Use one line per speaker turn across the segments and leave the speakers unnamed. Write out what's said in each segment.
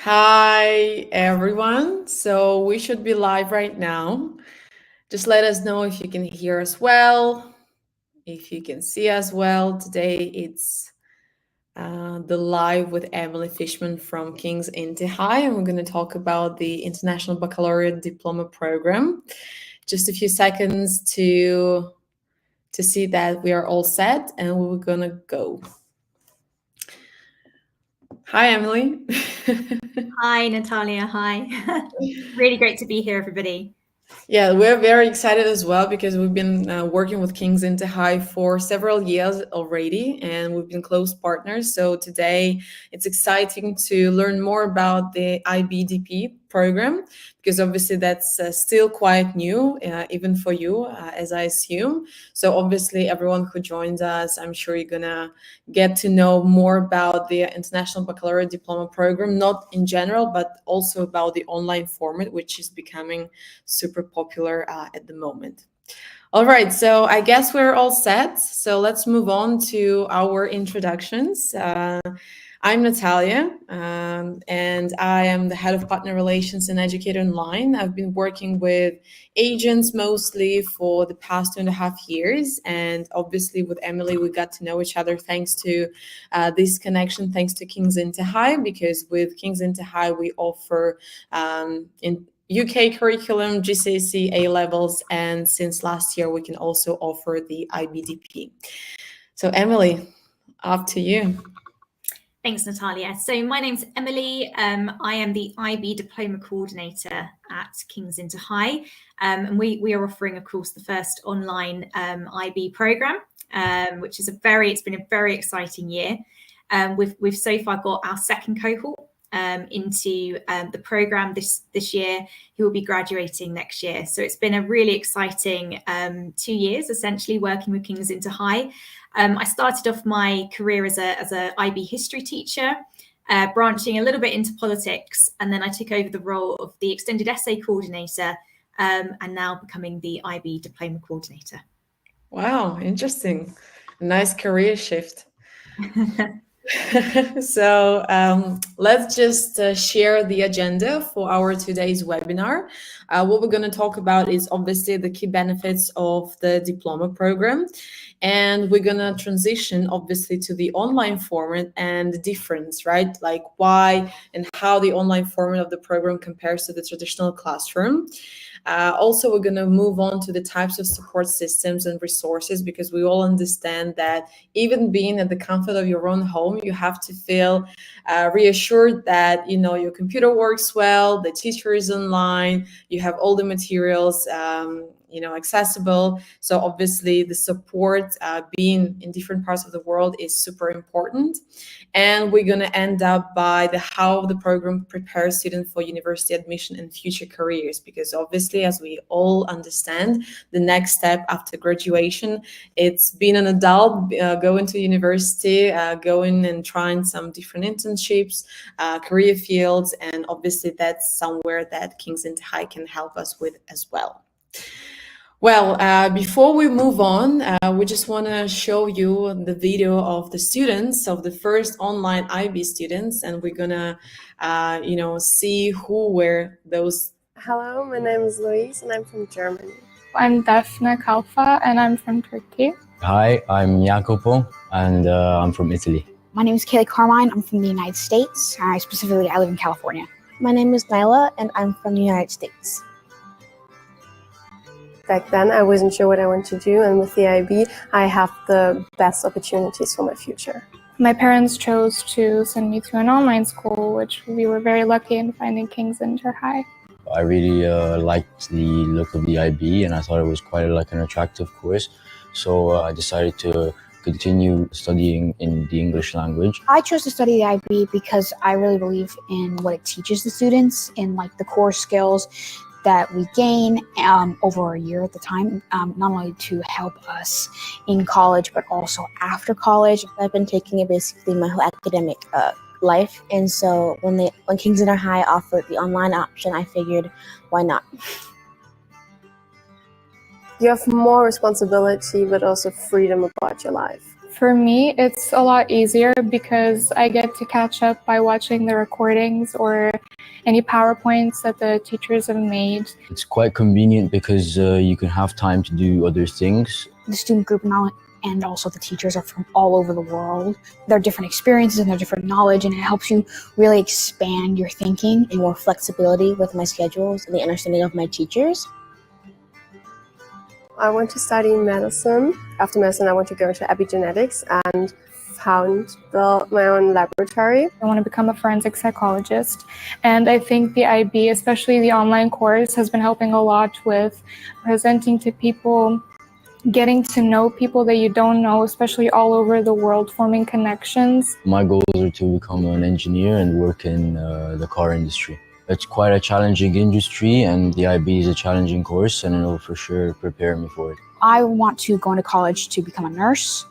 Hi, everyone. So we should be live right now. Just let us know if you can hear us well, if you can see us well. Today it's the live with Emily Fishman from King's InterHigh, and we're going to talk about the International Baccalaureate Diploma Program. Just a few seconds to see that we are all set, and we're going to go. Hi, Emily.
Hi, Natalia. Hi. Really great to be here, everybody.
Yeah, we're very excited as well because we've been working with King's InterHigh for several years already, and we've been close partners. So today it's exciting to learn more about the IBDP program because obviously that's still quite new, even for you, as I assume. So obviously everyone who joins us, I'm sure you're gonna get to know more about the International Baccalaureate Diploma Program, not in general, but also about the online format, which is becoming super popular at the moment. All right, so I guess we're all set. So let's move on to our introductions. I'm Natalia, and I am the head of partner relations and Educator Online. I've been working with agents mostly for the past 2.5 years, and obviously with Emily, we got to know each other thanks to this connection, thanks to King's InterHigh, because with King's InterHigh, we offer in UK curriculum, GCSE, A levels, and since last year, we can also offer the IBDP. So, Emily, up to you.
Thanks, Natalia. So my name's Emily. I am the IB Diploma Coordinator at King's InterHigh. And we are offering, of course, the first online IB programme, which is it's been a very exciting year. We've so far got our second cohort into the programme this year, who will be graduating next year. So it's been a really exciting 2 years, essentially, working with King's InterHigh. I started off my career as a IB history teacher, branching a little bit into politics, and then I took over the role of the extended essay coordinator, and now becoming the IB diploma coordinator.
Wow, interesting. Nice career shift. So let's just share the agenda for our today's webinar. What we're going to talk about is obviously the key benefits of the diploma program. And we're going to transition obviously to the online format and the difference, right? Like why and how the online format of the program compares to the traditional classroom. Also, we're going to move on to the types of support systems and resources, because we all understand that even being at the comfort of your own home, you have to feel reassured that your computer works well, the teacher is online, you have all the materials accessible. So obviously the support being in different parts of the world is super important. And we're going to end up by how the program prepares students for university admission and future careers, because obviously, as we all understand, the next step after graduation, it's being an adult, going to university, going and trying some different internships, career fields, and obviously that's somewhere that King's InterHigh can help us with as well. Well, before we move on, we just want to show you the video of the students, of the first online IB students, and we're gonna, see who were those.
Hello, my name is Louise, and I'm from Germany.
I'm Daphne Kalfa, and I'm from Turkey.
Hi, I'm Jacopo, and I'm from Italy.
My name is Kaylee Carmine. I'm from the United States. I live in California.
My name is Nyla, and I'm from the United States.
Back then, I wasn't sure what I wanted to do, and with the IB, I have the best opportunities for my future.
My parents chose to send me to an online school, which we were very lucky in finding King's InterHigh.
I really liked the look of the IB, and I thought it was quite an attractive course. So I decided to continue studying in the English language.
I chose to study the IB because I really believe in what it teaches the students, in the core skills that we gain over a year at the time, not only to help us in college, but also after college.
I've been taking it basically my whole academic life, and so when King's InterHigh offered the online option, I figured, why not?
You have more responsibility, but also freedom about your life.
For me, it's a lot easier because I get to catch up by watching the recordings or any PowerPoints that the teachers have made.
It's quite convenient because you can have time to do other things.
The student group and also the teachers are from all over the world. Their different experiences and their different knowledge, and it helps you really expand your thinking.
And more flexibility with my schedules and the understanding of my teachers.
I want to study medicine. After medicine, I want to go to epigenetics and build my own laboratory.
I want to become a forensic psychologist, and I think the IB, especially the online course, has been helping a lot with presenting to people, getting to know people that you don't know, especially all over the world, forming connections.
My goals are to become an engineer and work in the car industry. It's quite a challenging industry, and the IB is a challenging course, and it'll for sure prepare me for it.
I want to go into college to become a nurse,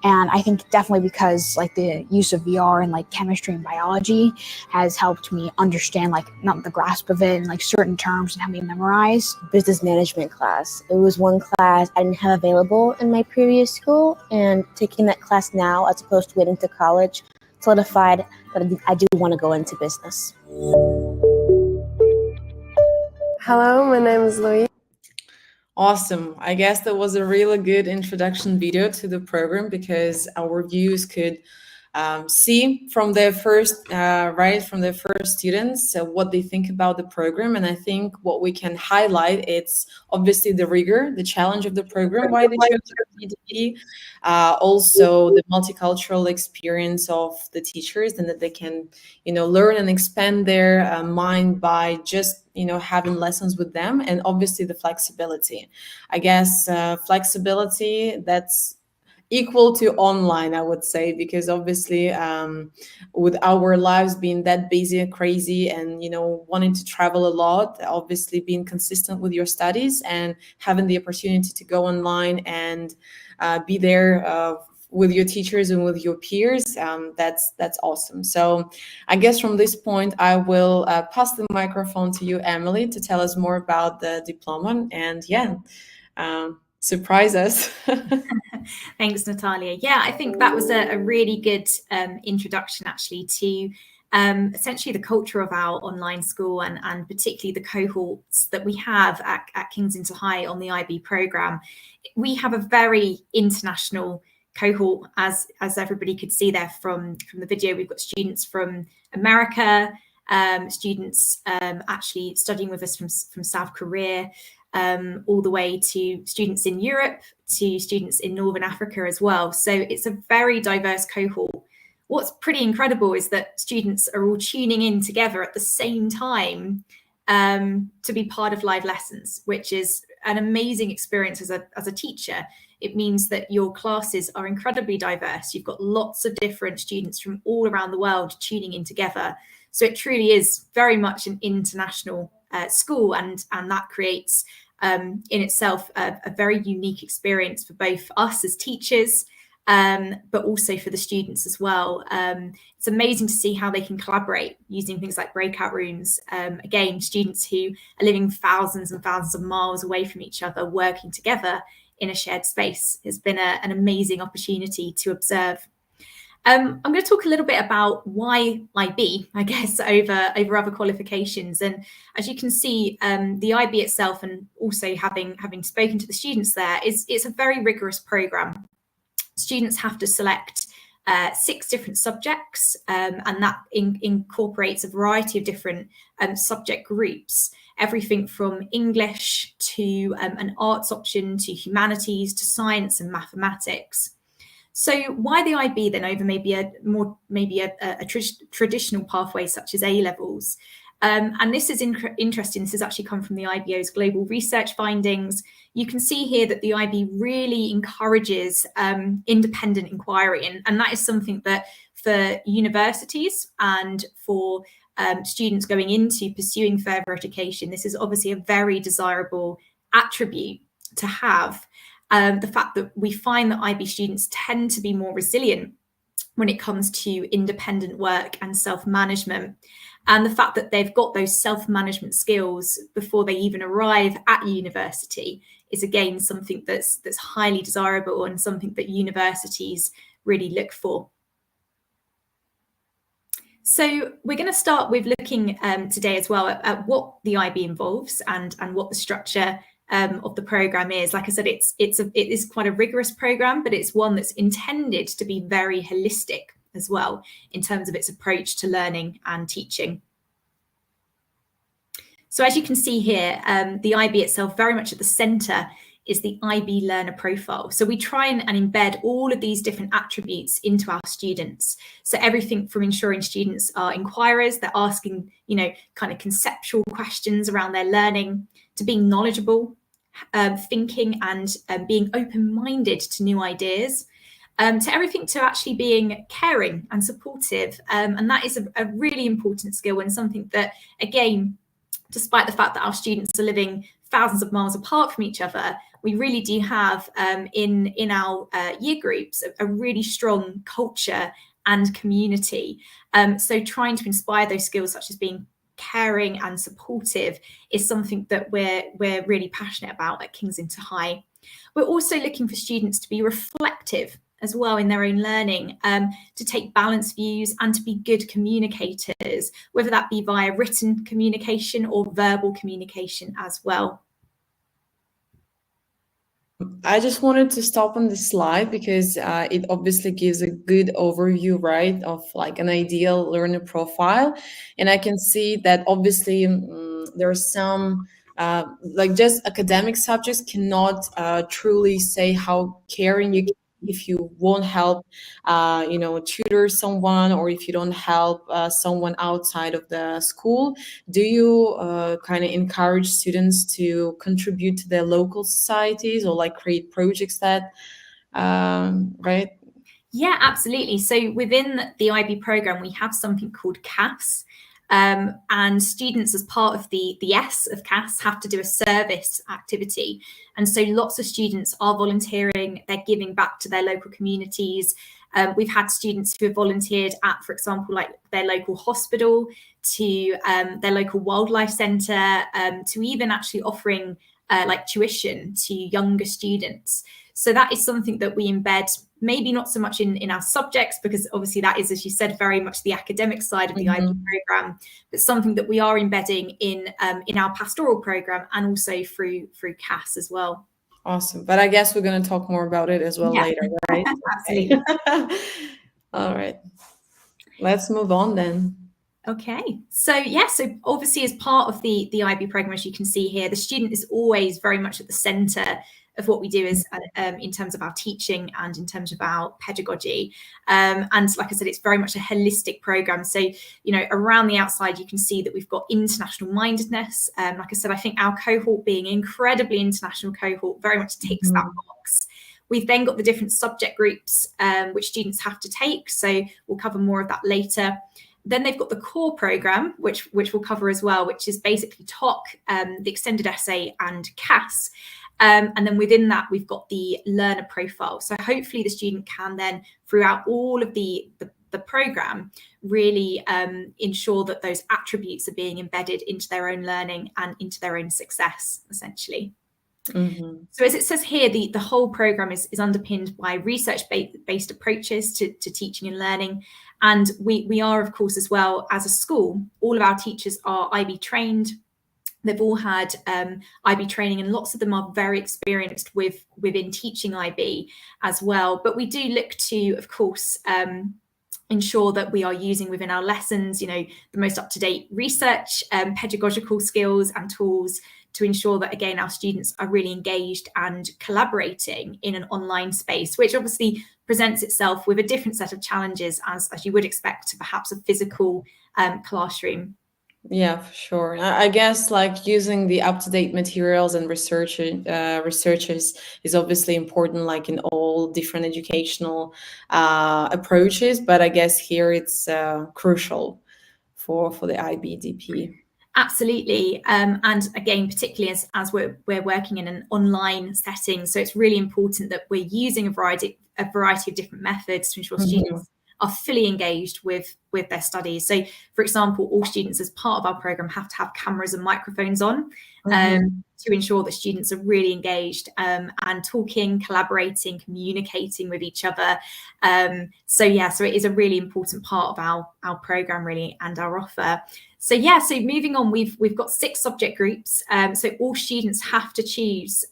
and I think definitely because like the use of VR and like chemistry and biology has helped me understand like not the grasp of it and like certain terms and help me memorize.
Business management class. It was one class I didn't have available in my previous school, and taking that class now as opposed to waiting to college solidified that I do want to go into business.
Hello, my name is Louise.
Awesome. I guess that was a really good introduction video to the program because our viewers could see from their first students what they think about the program. And I think what we can highlight, it's obviously the rigor, the challenge of the program, why they chose IBDP, also the multicultural experience of the teachers, and that they can, learn and expand their mind by just having lessons with them, and obviously the flexibility. I guess flexibility that's equal to online, I would say, because obviously with our lives being that busy and crazy and wanting to travel a lot, obviously being consistent with your studies and having the opportunity to go online and be there with your teachers and with your peers, that's awesome. So I guess from this point I will pass the microphone to you, Emily, to tell us more about the diploma, and surprise us.
Thanks, Natalia. Yeah, I think that was a really good introduction actually to essentially the culture of our online school, and particularly the cohorts that we have at King's InterHigh on the IB program. We have a very international cohort, as everybody could see there from the video. We've got students from America, students actually studying with us from South Korea, all the way to students in Europe, to students in Northern Africa as well. So it's a very diverse cohort. What's pretty incredible is that students are all tuning in together at the same time to be part of live lessons, which is an amazing experience as a teacher. It means that your classes are incredibly diverse. You've got lots of different students from all around the world tuning in together. So it truly is very much an international school, and that creates in itself a very unique experience for both us as teachers, but also for the students as well. It's amazing to see how they can collaborate using things like breakout rooms. Again, students who are living thousands and thousands of miles away from each other, working together in a shared space, has been an amazing opportunity to observe. I'm going to talk a little bit about why IB, I guess, over other qualifications. And as you can see, the IB itself, and also having spoken to the students there, it's a very rigorous program. Students have to select 6 different subjects, and that incorporates a variety of different subject groups, everything from English to an arts option, to humanities, to science and mathematics. So why the IB then over maybe a traditional pathway such as A-levels? And this is interesting. This has actually come from the IBO's global research findings. You can see here that the IB really encourages independent inquiry, and that is something that for universities and for students going into pursuing further education, this is obviously a very desirable attribute to have. The fact that we find that IB students tend to be more resilient when it comes to independent work and self-management. And the fact that they've got those self-management skills before they even arrive at university is again something that's highly desirable and something that universities really look for. So we're going to start with looking today as well at what the IB involves and what the structure of the program is. Like I said, it is quite a rigorous program, but it's one that's intended to be very holistic as well in terms of its approach to learning and teaching. So as you can see here, the IB itself, very much at the centre, is the IB learner profile. So we try and embed all of these different attributes into our students. So everything from ensuring students are inquirers, they're asking, kind of conceptual questions around their learning, to being knowledgeable, thinking and being open-minded to new ideas, to everything to actually being caring and supportive. And that is a really important skill and something that, again, despite the fact that our students are living thousands of miles apart from each other, we really do have in our year groups a really strong culture and community. So trying to inspire those skills such as being caring and supportive is something that we're really passionate about at King's InterHigh. We're also looking for students to be reflective as well in their own learning, to take balanced views and to be good communicators, whether that be via written communication or verbal communication as well.
I just wanted to stop on this slide because it obviously gives a good overview, right, of like an ideal learner profile. And I can see that obviously there are some like just academic subjects cannot truly say how caring you can if you won't help, tutor someone, or if you don't help someone outside of the school. Do you kind of encourage students to contribute to their local societies or like create projects that, right?
Yeah, absolutely. So within the IB program, we have something called CAS. And students, as part of the S of CAS, have to do a service activity. And so lots of students are volunteering, they're giving back to their local communities. We've had students who have volunteered at, for example, like their local hospital, to their local wildlife centre, to even actually offering like tuition to younger students. So that is something that we embed, maybe not so much in our subjects, because obviously that is, as you said, very much the academic side of the IB program, but something that we are embedding in our pastoral program and also through CAS as well.
Awesome. But I guess we're going to talk more about it as well later, right?
Absolutely.
All right. Let's move on then.
Okay, so so obviously as part of the IB program, as you can see here, the student is always very much at the centre of what we do is in terms of our teaching and in terms of our pedagogy. And like I said, it's very much a holistic program. So, around the outside, you can see that we've got international mindedness. Like I said, I think our cohort being an incredibly international cohort very much ticks that box. We've then got the different subject groups which students have to take. So we'll cover more of that later. Then they've got the core program, which we'll cover as well, which is basically TOC, the extended essay and CAS. And then within that, we've got the learner profile. So hopefully the student can then, throughout all of the program, really ensure that those attributes are being embedded into their own learning and into their own success, essentially. So as it says here, the whole program is underpinned by research-based approaches to teaching and learning. And we are, of course, as well, as a school, all of our teachers are IB trained. They've all had IB training, and lots of them are very experienced within teaching IB as well. But we do look to, of course, ensure that we are using within our lessons, the most up-to-date research, pedagogical skills and tools to ensure that, again, our students are really engaged and collaborating in an online space, which obviously presents itself with a different set of challenges as you would expect to perhaps a physical classroom.
Yeah, for sure. I guess like using the up-to-date materials and researches is obviously important, like in all different educational approaches. But I guess here it's crucial for the IBDP.
Absolutely. And again, particularly as we're working in an online setting, so it's really important that we're using a variety of different methods to ensure students fully engaged with their studies. So, for example, all students as part of our program have to have cameras and microphones on to ensure that students are really engaged and talking, collaborating, communicating with each other. So it is a really important part of our program, really, and our offer. So moving on, we've got 6 subject groups. So all students have to choose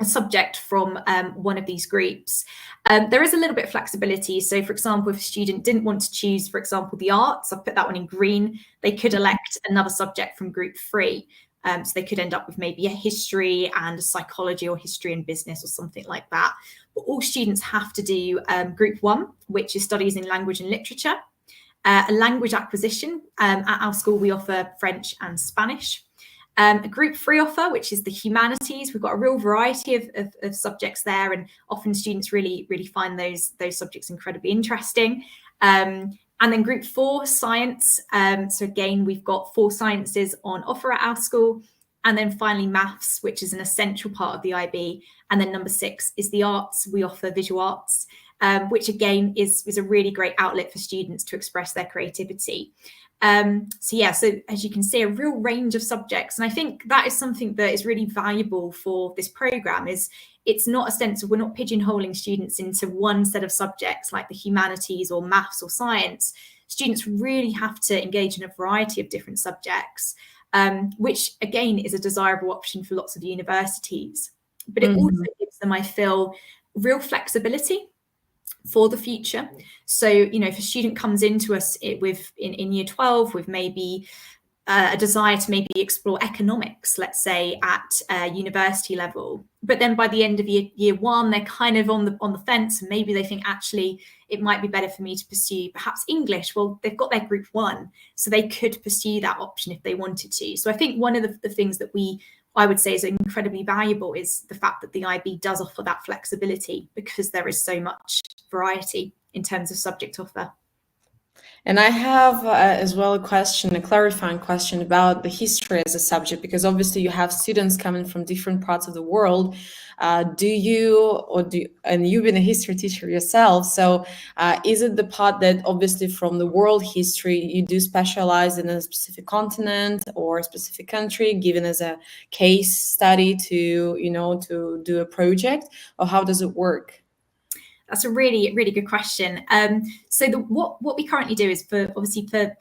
a subject from one of these groups. There is a little bit of flexibility. So, for example, if a student didn't want to choose, for example, the arts, I've put that one in green, they could elect another subject from group 3. So they could end up with maybe a history and a psychology, or history and business, or something like that. But all students have to do group 1, which is studies in language and literature, a language acquisition. At our school, we offer French and Spanish. A group 3 offer, which is the humanities. We've got a real variety of subjects there, and often students really find those subjects incredibly interesting. And then group 4, science. So again, we've got 4 sciences on offer at our school. And then finally, maths, which is an essential part of the IB. And then number 6 is the arts. We offer visual arts, which again is a really great outlet for students to express their creativity. So as you can see, a real range of subjects. And I think that is something that is really valuable for this program. Is it's not a sense of, we're not pigeonholing students into one set of subjects like the humanities or maths or science. Students really have to engage in a variety of different subjects, which again is a desirable option for lots of universities. But it also gives them, I feel, real flexibility for the future. So, if a student comes into us in year 12 with maybe a desire to maybe explore economics, let's say at university level, but then by the end of year 1, they're kind of on the fence, and maybe they think, actually, it might be better for me to pursue perhaps English. Well, they've got their group 1, so they could pursue that option if they wanted to. So I think one of the things that I would say is incredibly valuable is the fact that the IB does offer that flexibility, because there is so much variety in terms of subject offer.
And I have as well a clarifying question about the history as a subject, because obviously you have students coming from different parts of the world. And you've been a history teacher yourself, so is it the part that obviously from the world history you do specialize in a specific continent or a specific country, given as a case study to do a project, or how does it work?
That's a really, really good question. So what we currently do is for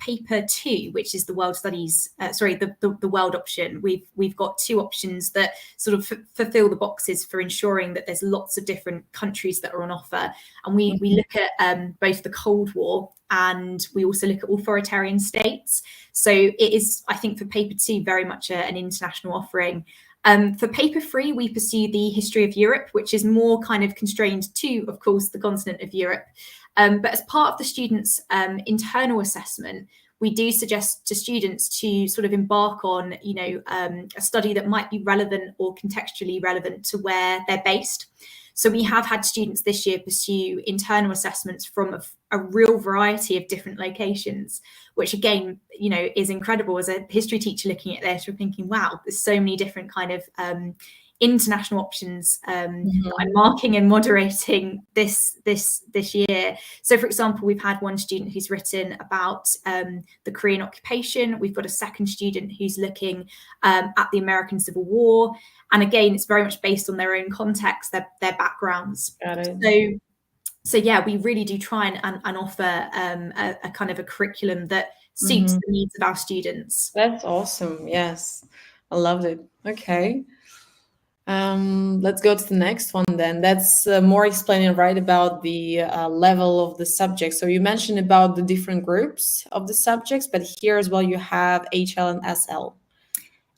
paper 2, which is the world studies, the world option, we've got 2 options that sort of fulfill the boxes for ensuring that there's lots of different countries that are on offer. And we look at both the Cold War, and we also look at authoritarian states. So it is, I think, for paper 2, very much an international offering. For paper 3, we pursue the history of Europe, which is more kind of constrained to, of course, the continent of Europe. But as part of the students' internal assessment, we do suggest to students to sort of embark on, a study that might be relevant or contextually relevant to where they're based. So we have had students this year pursue internal assessments from a real variety of different locations, which again, is incredible. As a history teacher looking at this, we're thinking, wow, there's so many different kind of international options I'm marking and moderating this year. So, for example, we've had one student who's written about the Korean occupation. We've got a second student who's looking at the American Civil War. And again, it's very much based on their own context, their backgrounds.
Got it.
So yeah, we really do try and offer a kind of a curriculum that suits the needs of our students.
That's awesome. Yes, I loved it. Okay. Let's go to the next one then. That's more explaining about the level of the subject. So you mentioned about the different groups of the subjects, but here as well you have HL and SL.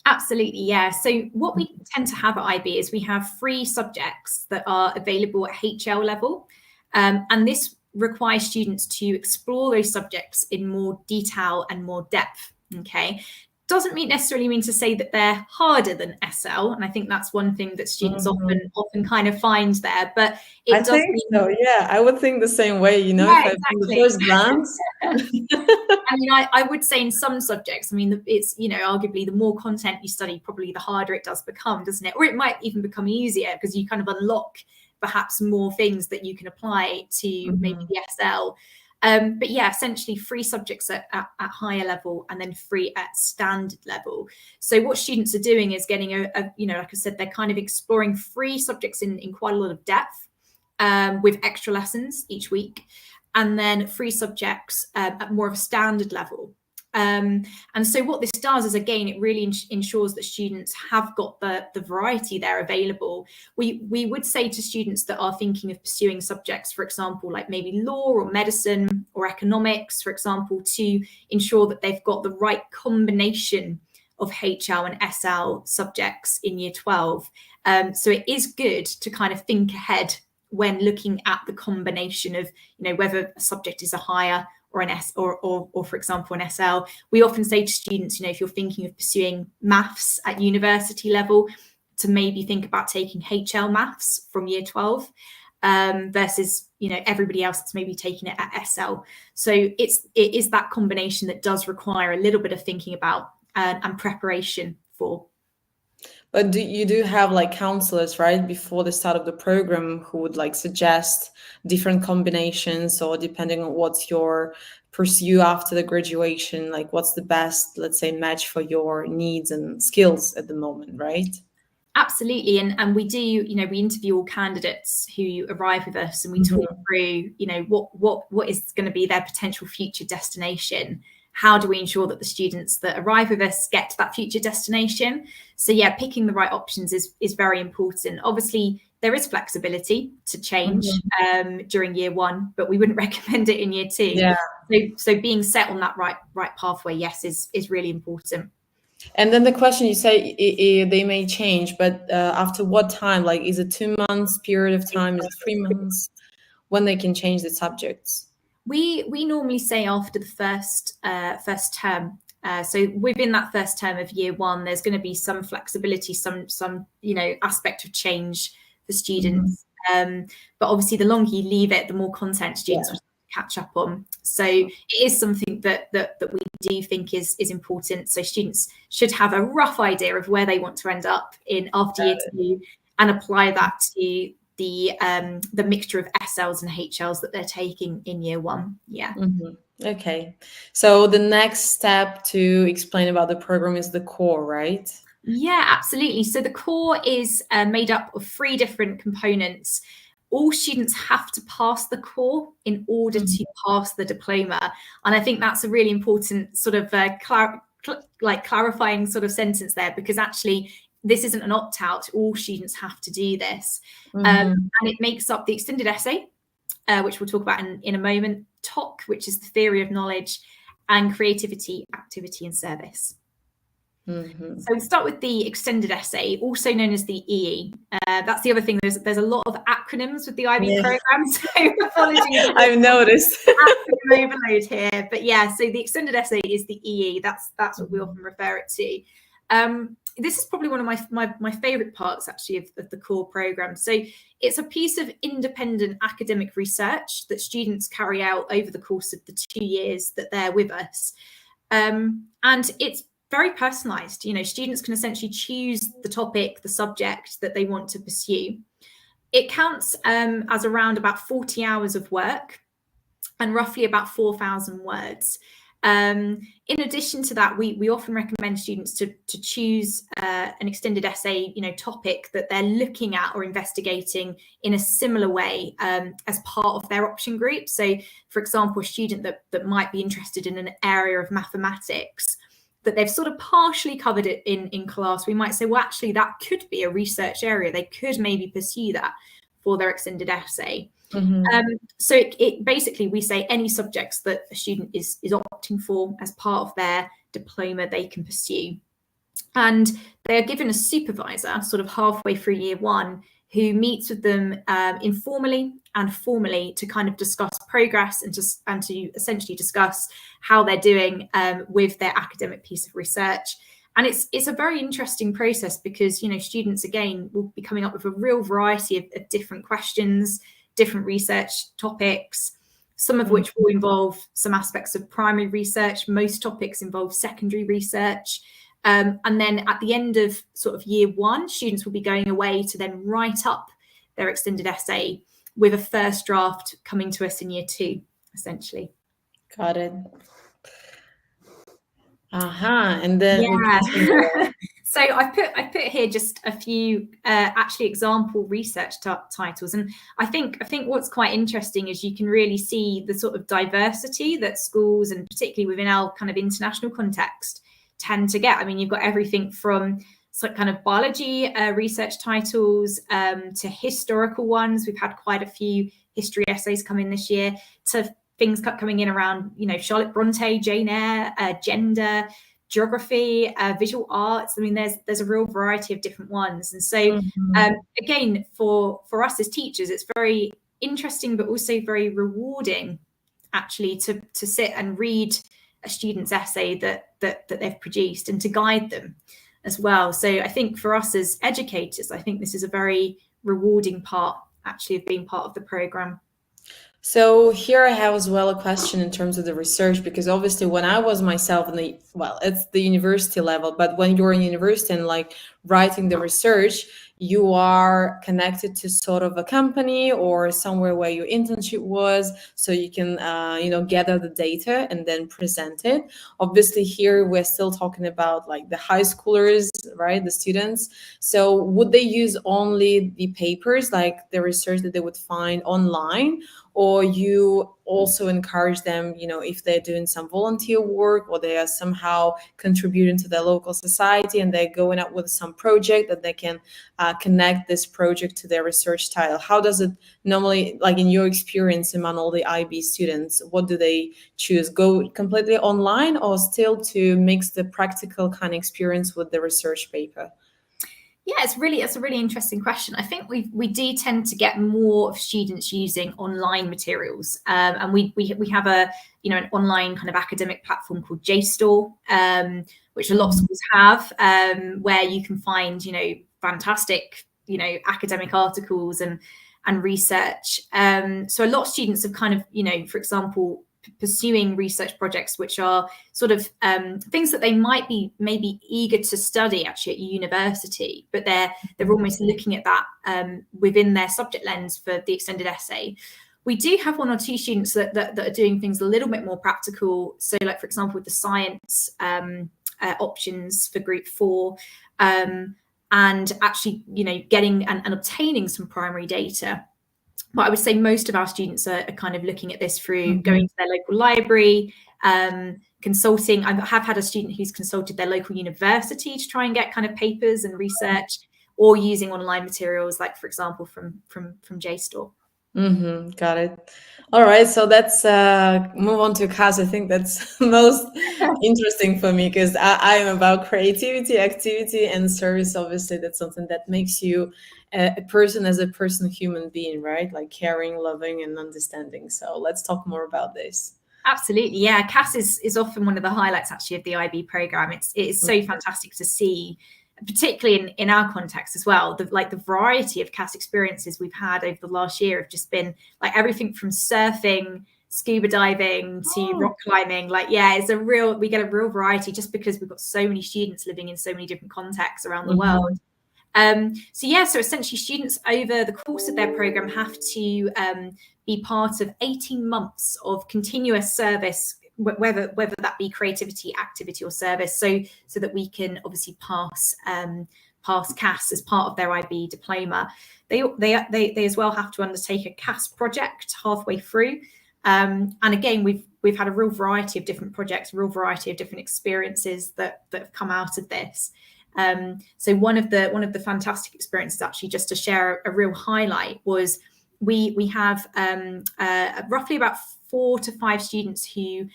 Absolutely, yeah. So what we tend to have at IB is we have 3 subjects that are available at HL level. And this requires students to explore those subjects in more detail and more depth, okay? Doesn't necessarily mean to say that they're harder than SL, and I think that's one thing that students often kind of find there. But it does mean,
so. Yeah, I would think the same way.
Yeah,
from the first glance.
I mean, I would say in some subjects, I mean, it's arguably the more content you study, probably the harder it does become, doesn't it? Or it might even become easier because you kind of unlock perhaps more things that you can apply to maybe the SL. But yeah, essentially 3 subjects at higher level and then 3 at standard level. So what students are doing is getting like I said, they're kind of exploring 3 subjects in quite a lot of depth, with extra lessons each week, and then 3 subjects at more of a standard level. And so what this does is, again, it really ensures that students have got the variety there available. We would say to students that are thinking of pursuing subjects, for example, like maybe law or medicine or economics, for example, to ensure that they've got the right combination of HL and SL subjects in year 12. So it is good to kind of think ahead when looking at the combination of, whether a subject is a higher or an S or for example, an SL. We often say to students, if you're thinking of pursuing maths at university level, to maybe think about taking HL maths from year 12 versus, everybody else that's maybe taking it at SL. So it is that combination that does require a little bit of thinking about and preparation for.
But you do have like counselors, right, before the start of the program who would like suggest different combinations, or depending on what's your pursue after the graduation, like what's the best, let's say, match for your needs and skills at the moment, right?
Absolutely. And we do, we interview all candidates who arrive with us, and we talk through, what is going to be their potential future destination. How do we ensure that the students that arrive with us get to that future destination? So yeah, picking the right options is very important. Obviously, there is flexibility to change during year 1, but we wouldn't recommend it in year 2.
Yeah.
So being set on that right pathway, yes, is really important.
And then the question, you say they may change, but after what time? Like, is it 2 months period of time? Is it 3 months? When they can change the subjects?
We normally say after the first term. So within that first term of year 1, there's going to be some flexibility, some aspect of change for students. But obviously, the longer you leave it, the more content students will catch up on. So it is something that we do think is important. So students should have a rough idea of where they want to end up in after year 2, and apply that to the mixture of SLs and HLs that they're taking in year 1. Yeah.
Okay. So the next step to explain about the program is the core, right?
Yeah, absolutely. So the core is made up of 3 different components. All students have to pass the core in order to pass the diploma. And I think that's a really important sort of clarifying sort of sentence there, because actually this isn't an opt-out. All students have to do this. And it makes up the extended essay, which we'll talk about in a moment, TOC, which is the theory of knowledge, and creativity, activity, and service. So we'll start with the extended essay, also known as the EE. That's the other thing. There's a lot of acronyms with the IB program, so apologies.
I've noticed.
Acronym overload here, but yeah. So the extended essay is the EE. That's what we often refer it to. This is probably one of my favorite parts, actually, of the core program. So it's a piece of independent academic research that students carry out over the course of the 2 years that they're with us, and it's very personalized. Students can essentially choose the topic, the subject that they want to pursue. It counts as around about 40 hours of work and roughly about 4,000 words. In addition to that, we often recommend students to choose an extended essay, topic that they're looking at or investigating in a similar way as part of their option group. So, for example, a student that might be interested in an area of mathematics that they've sort of partially covered it in class, we might say, well, actually, that could be a research area. They could maybe pursue that for their extended essay. So it basically, we say any subjects that a student is opting for as part of their diploma, they can pursue. And they are given a supervisor sort of halfway through year 1 who meets with them informally and formally to kind of discuss progress and to essentially discuss how they're doing with their academic piece of research. And it's a very interesting process because, students, again, will be coming up with a real variety of different questions, different research topics, some of which will involve some aspects of primary research. Most topics involve secondary research. And then at the end of sort of year 1, students will be going away to then write up their extended essay with a first draft coming to us in year 2. essentially.
Got it. And then we
yeah. So I put here just a few actually example research titles, and I think what's quite interesting is you can really see the sort of diversity that schools, and particularly within our kind of international context, tend to get. I mean, you've got everything from kind of biology research titles to historical ones. We've had quite a few history essays come in this year, to things coming in around, you know, Charlotte Bronte, Jane Eyre, gender, geography, visual arts. I mean, there's a real variety of different ones. And so again, for us as teachers, it's very interesting, but also very rewarding actually to sit and read a student's essay that they've produced, and to guide them as well. So I think for us as educators, I think this is a very rewarding part actually of being part of the program.
So here I have as well a question in terms of the research, because obviously when I was myself it's the university level, but when you're in university and like writing the research, you are connected to sort of a company or somewhere where your internship was, so you can gather the data and then present it. Obviously here we're still talking about like the high schoolers, right, the students. So would they use only the papers, like the research that they would find online, or you also encourage them, you know, if they're doing some volunteer work or they are somehow contributing to their local society and they're going out with some project, that they can connect this project to their research title? How does it normally, like in your experience among all the IB students, what do they choose? Go completely online or still to mix the practical kind of experience with the research paper?
Yeah, it's a really interesting question. I think we do tend to get more of students using online materials, and we have an online kind of academic platform called JSTOR, which a lot of schools have, where you can find fantastic academic articles and research. So a lot of students have kind of for example, pursuing research projects which are sort of things that they might be maybe eager to study actually at university, but they're almost looking at that within their subject lens for the extended essay. We do have one or two students that are doing things a little bit more practical. So like, for example, with the science options for group 4, and actually getting and obtaining some primary data. But I would say most of our students are kind of looking at this through going to their local library, consulting. I have had a student who's consulted their local university to try and get kind of papers and research, or using online materials, like for example from JSTOR.
Got it. All right, so let's move on to CAS. I think that's most interesting for me, because I am about creativity, activity, and service. Obviously, that's something that makes you a person as a person, human being, right? Like caring, loving, and understanding. So let's talk more about this.
Absolutely, yeah. CAS is often one of the highlights actually of the IB program. It is so fantastic to see, particularly in our context as well, the variety of CAS experiences we've had over the last year have just been like everything from surfing, scuba diving to rock climbing. We get a real variety, just because we've got so many students living in so many different contexts around the world. So essentially students over the course of their program have to be part of 18 months of continuous service, whether that be creativity, activity, or service, so that we can obviously pass CAS as part of their IB diploma. They as well have to undertake a CAS project halfway through, and again we've had a real variety of different projects, a real variety of different experiences that have come out of this. So one of the fantastic experiences, actually, just to share a real highlight, was we have roughly about 4 to 5 students who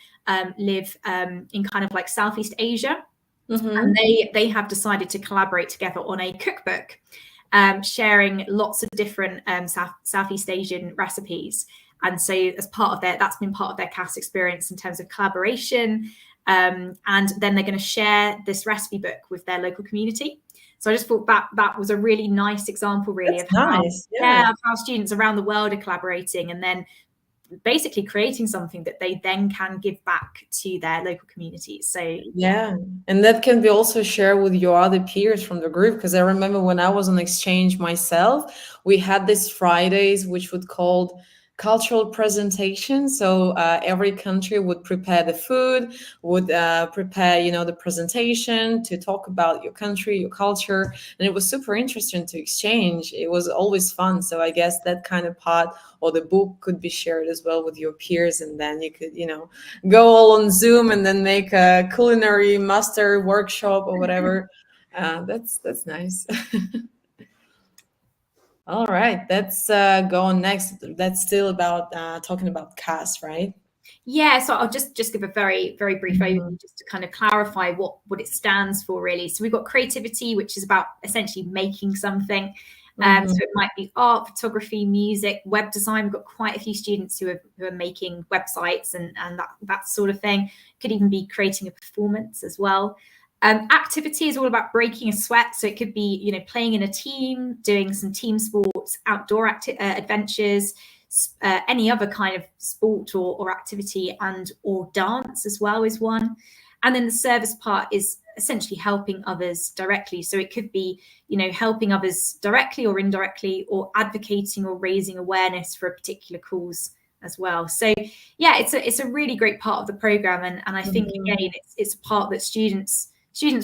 live in kind of like Southeast Asia, and they have decided to collaborate together on a cookbook, sharing lots of different Southeast Asian recipes. And so as part of that's been part of their CAS experience in terms of collaboration. And then they're going to share this recipe book with their local community. So I just thought that was a really nice example, really, of how students around the world are collaborating and then basically creating something that they then can give back to their local communities. So
and that can be also shared with your other peers from the group, because I remember when I was on exchange myself, we had these Fridays which would called cultural presentation. So every country would prepare the food, would prepare, the presentation to talk about your country, your culture, and it was super interesting to exchange. It was always fun. So I guess that kind of part or the book could be shared as well with your peers, and then you could, go all on Zoom and then make a culinary master workshop or whatever. That's nice. All right, let's go on next. That's still about talking about CAS, right?
Yeah, so I'll just give a very, very brief overview just to kind of clarify what it stands for, really. So we've got creativity, which is about essentially making something. So it might be art, photography, music, web design. We've got quite a few students who are making websites and that sort of thing. Could even be creating a performance as well. Activity is all about breaking a sweat. So it could be, playing in a team, doing some team sports, outdoor adventures, any other kind of sport or activity, and or dance as well is one. And then the service part is essentially helping others directly. So it could be, helping others directly or indirectly, or advocating or raising awareness for a particular cause as well. So yeah, it's a really great part of the program, and I think again it's a part that students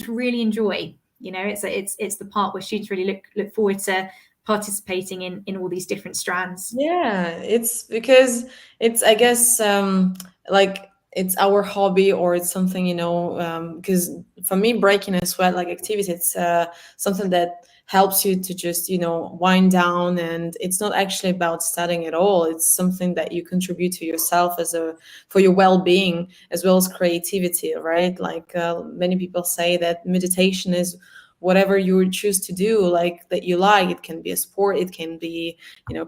really enjoy. It's the part where students really look forward to participating in all these different strands.
Yeah, it's because it's, I guess, like it's our hobby, or it's something, because for me, breaking a sweat like activity, it's something that helps you to just, wind down, and it's not actually about studying at all. It's something that you contribute to yourself for your well-being, as well as creativity, right? Like many people say that meditation is whatever you choose to do, like that you like. It can be a sport, it can be,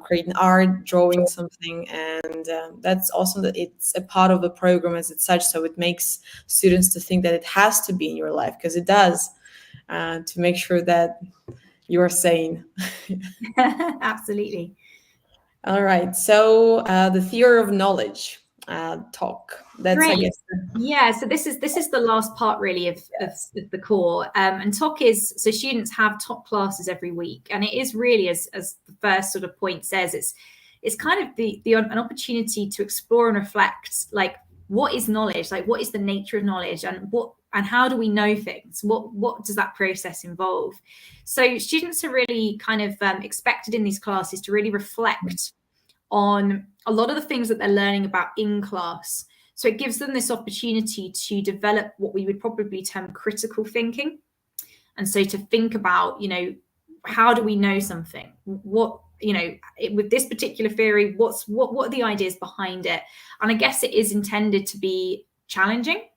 creating art, drawing something, and that's awesome that it's a part of the program as it's such. So it makes students to think that it has to be in your life, because it does, to make sure that you're sane.
Absolutely.
All right, so the theory of knowledge talk. That's
Great.
I guess.
Yeah, so this is the last part really of the core, and TOC is, so students have TOC classes every week, and it is really, as the first sort of point says, it's kind of an opportunity to explore and reflect, like, what is knowledge, like what is the nature of knowledge, and how do we know things, what does that process involve. So students are really kind of expected in these classes to really reflect on a lot of the things that they're learning about in class. So it gives them this opportunity to develop what we would probably term critical thinking. And so to think about, how do we know something? What, with this particular theory, what are the ideas behind it? And I guess it is intended to be challenging,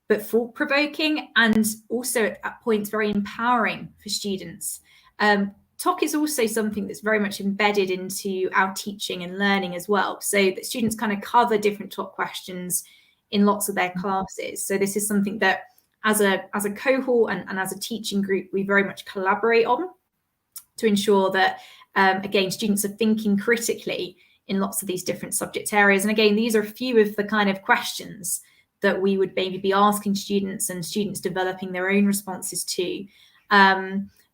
but thought-provoking, and also at points very empowering for students. TOC is also something that's very much embedded into our teaching and learning as well, so that students kind of cover different TOC questions in lots of their classes. So this is something that as a cohort and as a teaching group, we very much collaborate on to ensure that, again, students are thinking critically in lots of these different subject areas. And again, these are a few of the kind of questions that we would maybe be asking students, and students developing their own responses to.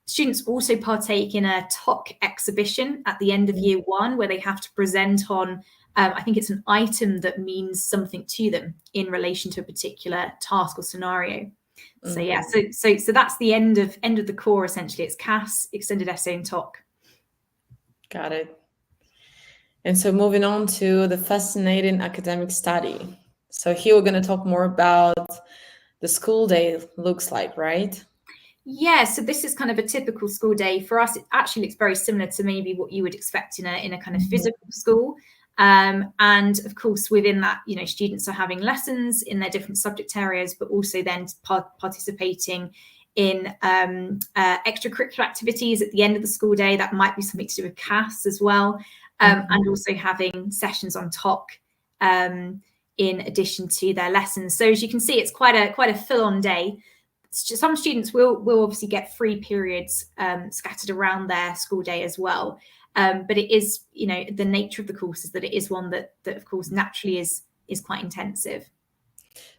Students also partake in a TOC exhibition at the end of year one, where they have to present on, I think it's an item that means something to them in relation to a particular task or scenario. So yeah, so that's the end of the core essentially. It's CAS, extended essay, and TOC.
Got it. And so moving on to the fascinating academic study. So here we're going to talk more about the school day looks like, right?
Yeah, so this is kind of a typical school day. For us, it actually looks very similar to maybe what you would expect in a kind of physical school. And of course, within that, students are having lessons in their different subject areas, but also then participating in extracurricular activities at the end of the school day. That might be something to do with CAS as well, and also having sessions on TOC in addition to their lessons. So as you can see, it's quite a full-on day. Some students will obviously get free periods scattered around their school day as well. But it is, the nature of the course is that it is one that of course naturally is quite intensive.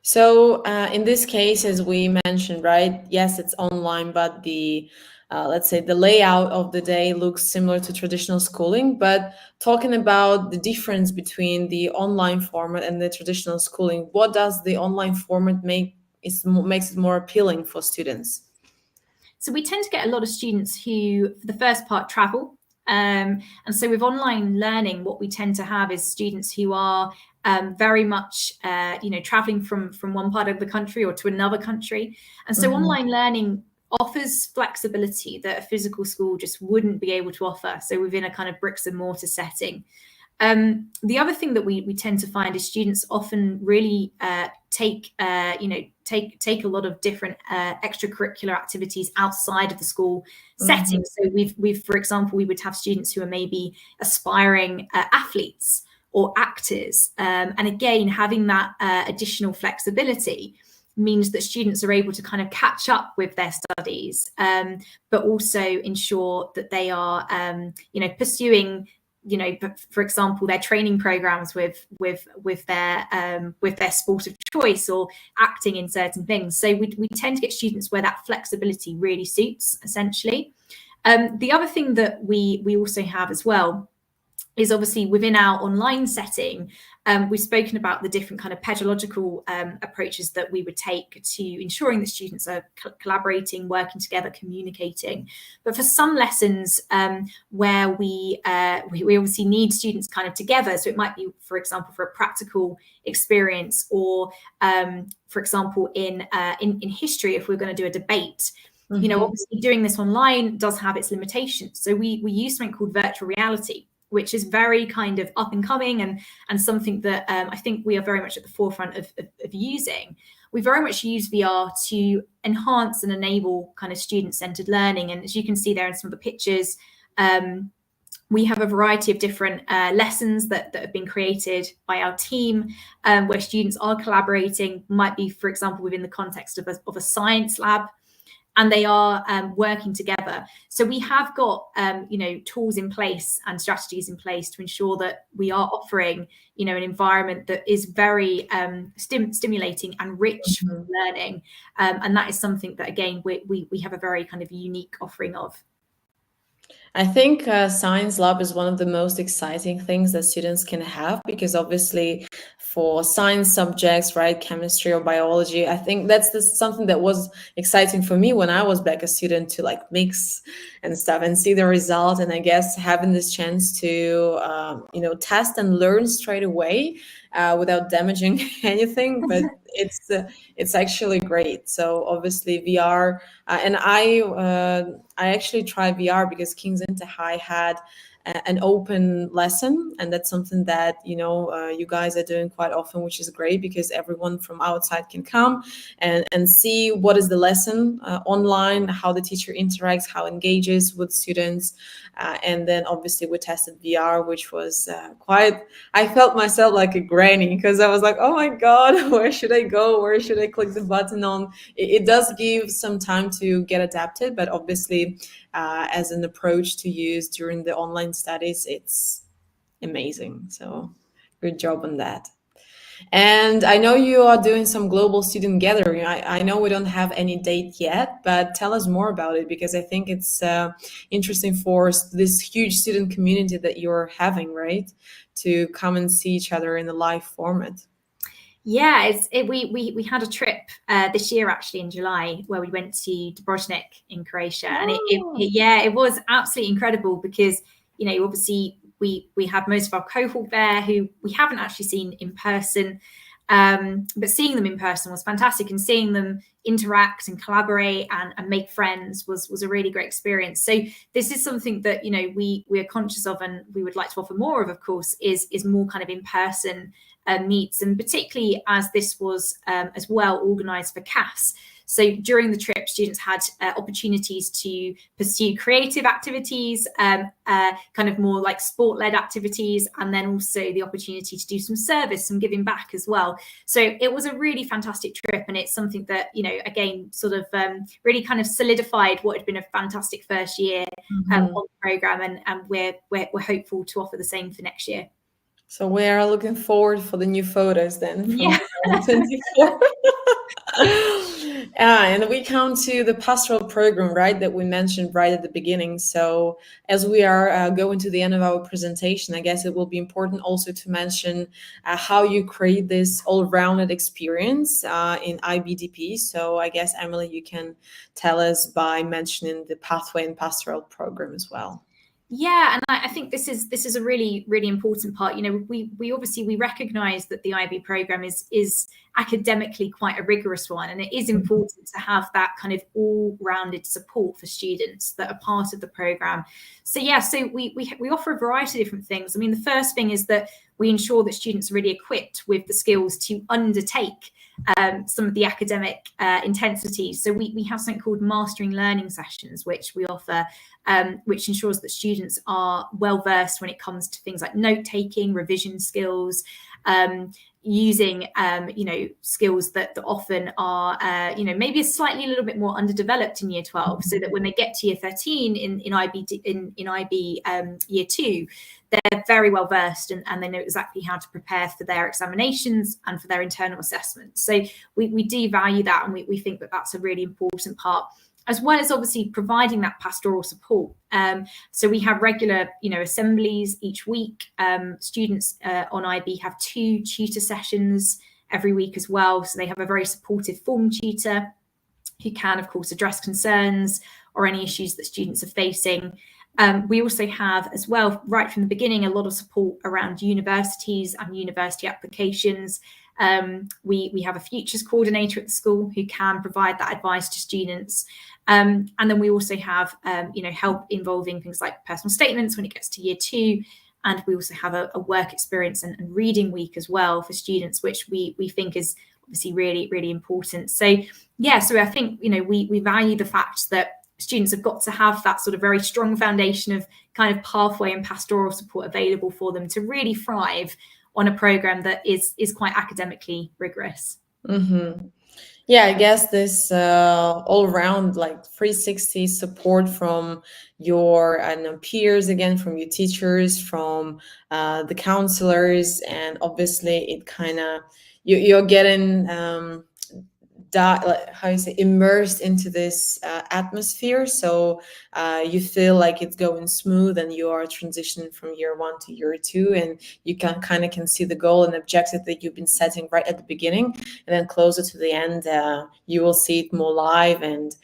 So in this case, as we mentioned, right, yes, it's online, but the let's say the layout of the day looks similar to traditional schooling, but talking about the difference between the online format and the traditional schooling, what does the online format makes it more appealing for students?
So we tend to get a lot of students who, for the first part, travel. And so with online learning, what we tend to have is students who are very much, traveling from one part of the country or to another country. And so online learning offers flexibility that a physical school just wouldn't be able to offer. So within a kind of bricks and mortar setting. The other thing that we tend to find is students often really take a lot of different extracurricular activities outside of the school setting. So we've, for example, we would have students who are maybe aspiring athletes or actors. And again, having that additional flexibility means that students are able to kind of catch up with their studies, but also ensure that they are, pursuing, for example, their training programs with their sport of choice or acting in certain things. So we tend to get students where that flexibility really suits, essentially. The other thing that we also have as well is obviously within our online setting, we've spoken about the different kind of pedagogical approaches that we would take to ensuring that students are collaborating, working together, communicating. But for some lessons where we obviously need students kind of together, so it might be, for example, for a practical experience, or for example, in history, if we're going to do a debate. Obviously doing this online does have its limitations. So we use something called virtual reality, which is very kind of up and coming and something that I think we are very much at the forefront of using. We very much use VR to enhance and enable kind of student-centered learning. And as you can see there in some of the pictures, we have a variety of different lessons that have been created by our team, where students are collaborating, might be, for example, within the context of a science lab, and they are working together. So we have got tools in place and strategies in place to ensure that we are offering an environment that is very stimulating and rich for learning, and that is something that, again, we have a very kind of unique offering of.
I think science lab is one of the most exciting things that students can have, because obviously for science subjects, right, chemistry or biology, I think that's something that was exciting for me when I was back a student, to like mix and stuff and see the result. And I guess having this chance to test and learn straight away without damaging anything, but it's actually great. So obviously VR, and I actually tried VR because King's InterHigh had an open lesson, and that's something that you guys are doing quite often, which is great, because everyone from outside can come and see what is the lesson online, how the teacher interacts, how engages with students, and then obviously we tested VR, which was I felt myself like a granny, because I was like, oh my god, where should I go, where should I click the button on? It does give some time to get adapted, but obviously as an approach to use during the online studies, it's amazing. So good job on that. And I know you are doing some global student gathering. I know we don't have any date yet, but tell us more about it, because I think it's interesting for this huge student community that you're having, right? To come and see each other in a live format.
Yeah, we had a trip this year, actually, in July, where we went to Dubrovnik in Croatia. And it was absolutely incredible, because obviously we had most of our cohort there who we haven't actually seen in person, but seeing them in person was fantastic, and seeing them interact and collaborate and make friends was a really great experience. So this is something that we are conscious of, and we would like to offer more of course, is more kind of in-person meets, and particularly as this was as well organised for CAS. So during the trip, students had opportunities to pursue creative activities, kind of more like sport-led activities, and then also the opportunity to do some service, some giving back as well. So it was a really fantastic trip, and it's something that, again, sort of really kind of solidified what had been a fantastic first year on the programme, and we're hopeful to offer the same for next year.
So we are looking forward for the new photos then from
Yeah.
2024. And we come to the pastoral program, right, that we mentioned right at the beginning. So as we are going to the end of our presentation, I guess it will be important also to mention how you create this all-rounded experience in IBDP. So I guess, Emily, you can tell us by mentioning the pathway and pastoral program as well.
Yeah, and I think this is a really, really important part. You know, we obviously recognise that the IB programme is academically quite a rigorous one, and it is important to have that kind of all-rounded support for students that are part of the programme. So yeah, so we offer a variety of different things. I mean, the first thing is that we ensure that students are really equipped with the skills to undertake some of the academic intensities. So we have something called mastering learning sessions, which we offer, which ensures that students are well versed when it comes to things like note taking, revision skills, using skills that often are maybe slightly a little bit more underdeveloped in year 12, so that when they get to year 13 in IB year 2, they're very well versed and they know exactly how to prepare for their examinations and for their internal assessments. So we do value that, and we think that that's a really important part, as well as obviously providing that pastoral support. So we have regular, assemblies each week. Students on IB have 2 tutor sessions every week as well. So they have a very supportive form tutor who can, of course, address concerns or any issues that students are facing. We also have, as well, right from the beginning, a lot of support around universities and university applications. We have a futures coordinator at the school who can provide that advice to students. And then we also have, help involving things like personal statements when it gets to year 2. And we also have a work experience and reading week as well for students, which we think is obviously really, really important. So, yeah, so I think, we value the fact that students have got to have that sort of very strong foundation of kind of pathway and pastoral support available for them to really thrive on a program that is quite academically rigorous.
Mm-hmm. Yeah, I guess this all-around 360 support from your peers, again, from your teachers, from the counselors, and obviously it kind of you're getting immersed into this atmosphere, so you feel like it's going smooth and you are transitioning from year 1 to year 2, and you can see the goal and objective that you've been setting right at the beginning, and then closer to the end you will see it more live, and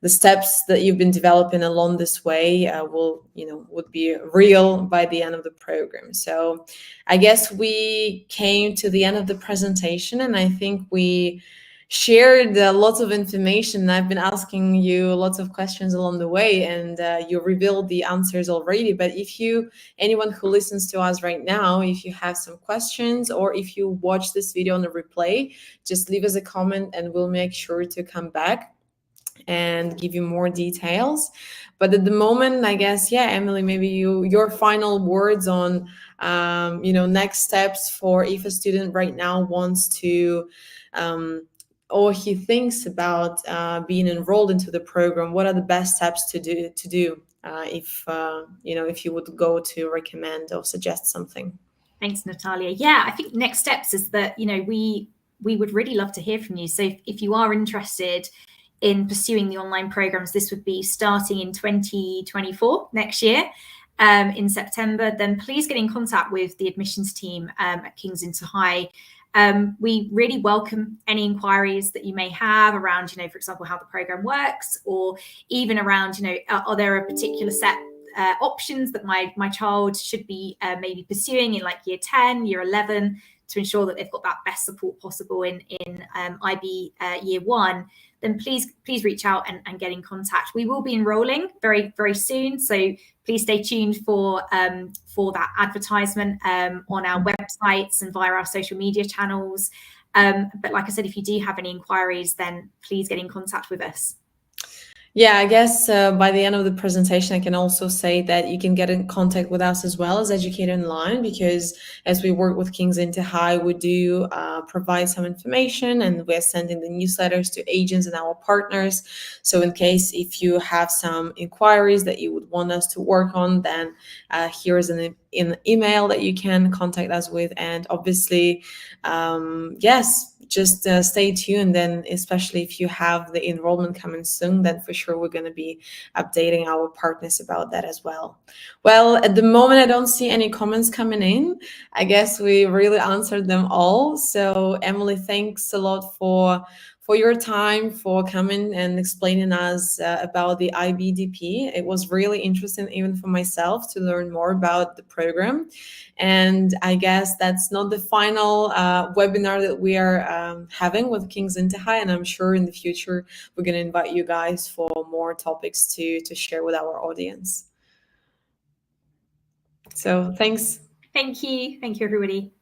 the steps that you've been developing along this way would be real by the end of the program. So I guess we came to the end of the presentation, and I think we shared lots of information. I've been asking you lots of questions along the way, and you revealed the answers already. But anyone who listens to us right now, if you have some questions, or if you watch this video on a replay, just leave us a comment and we'll make sure to come back and give you more details. But at the moment, I guess, Emily, maybe your final words on next steps for if a student right now wants to or he thinks about being enrolled into the program. What are the best steps to do if you would go to recommend or suggest something?
Thanks, Natalia. Yeah, I think next steps is that we would really love to hear from you. So if you are interested in pursuing the online programs, this would be starting in 2024, next year, in September, then please get in contact with the admissions team at King's InterHigh. We really welcome any inquiries that you may have around, for example, how the program works, or even around, are there a particular set options that my child should be maybe pursuing in year 10, year 11, to ensure that they've got that best support possible in IB year 1, then please reach out and get in contact. We will be enrolling very, very soon, so please stay tuned for that advertisement on our websites and via our social media channels. But like I said, if you do have any inquiries, then please get in contact with us.
Yeah, I guess by the end of the presentation, I can also say that you can get in contact with us as well as Educator Online, because as we work with King's InterHigh, we do provide some information, and we're sending the newsletters to agents and our partners. So in case if you have some inquiries that you would want us to work on, then here's an email that you can contact us with. And obviously, yes, just stay tuned. And especially if you have the enrollment coming soon, then for sure we're going to be updating our partners about that as well. Well, at the moment, I don't see any comments coming in. I guess we really answered them all. So Emily, thanks a lot for your time, for coming and explaining us about the IBDP. It was really interesting even for myself to learn more about the program. And I guess that's not the final webinar that we are having with King's InterHigh, and I'm sure in the future we're going to invite you guys for more topics to share with our audience. So thanks.
Thank you. Thank you, everybody.